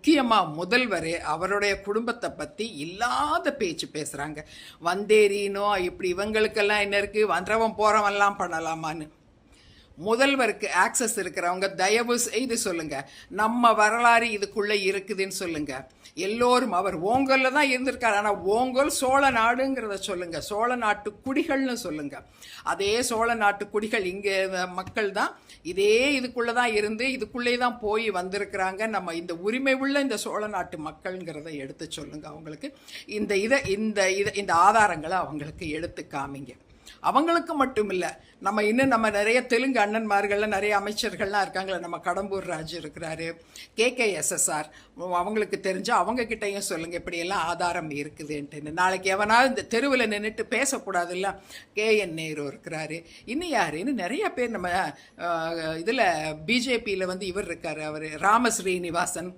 முக்கியமாக முதல்வர் அவருடைய குடும்பத்தை பற்றி இல்லாத பேச்சு பேசுகிறாங்க. வந்தேரினோ இப்படி இவங்களுக்கெல்லாம் என்ன இருக்குது, வந்தவன் போகிறவன்லாம் பண்ணலாமான்னு. முதல்வருக்கு ஆக்சஸ் இருக்கிறவங்க தயவு செய்து சொல்லுங்க, நம்ம வரலாறு இதுக்குள்ள இருக்குதுன்னு சொல்லுங்க. எல்லோரும் அவர் ஓங்கல்ல தான் இருந்திருக்காரு, ஆனால் ஓங்கல் சோழ நாடுங்கிறத சொல்லுங்க, சோழ நாட்டு குடிகள்னு சொல்லுங்க. அதே சோழ நாட்டு குடிகள் இங்கே மக்கள் தான் இதே இதுக்குள்ள தான் இருந்து இதுக்குள்ளே தான் போய் வந்திருக்கிறாங்க. நம்ம இந்த உரிமை உள்ள இந்த சோழ நாட்டு மக்கள்ங்கிறத எடுத்து சொல்லுங்க அவங்களுக்கு. இந்த ஆதாரங்களை அவங்களுக்கு எடுத்து காமிங்க. அவங்களுக்கு மட்டும் இல்லை, நம்ம நிறைய தெலுங்கு அண்ணன்மார்கள்லாம் நிறைய அமைச்சர்கள்லாம் இருக்காங்களே. நம்ம கடம்பூர் ராஜு இருக்கிறாரு, KKSSR, அவங்களுக்கு தெரிஞ்சு அவங்க கிட்டையும் சொல்லுங்க இப்படியெல்லாம் ஆதாரம் இருக்குதுன்ட்டு. நாளைக்கு எவனாவது இந்த தெருவில் நின்றுட்டு பேசக்கூடாதுல்ல. KN நேரு இருக்கிறாரு, இன்னும் யார், இன்னும் நிறைய பேர். நம்ம இதில் BJPயில் இவர் இருக்காரு, அவர் ராமஸ்ரீனிவாசன்,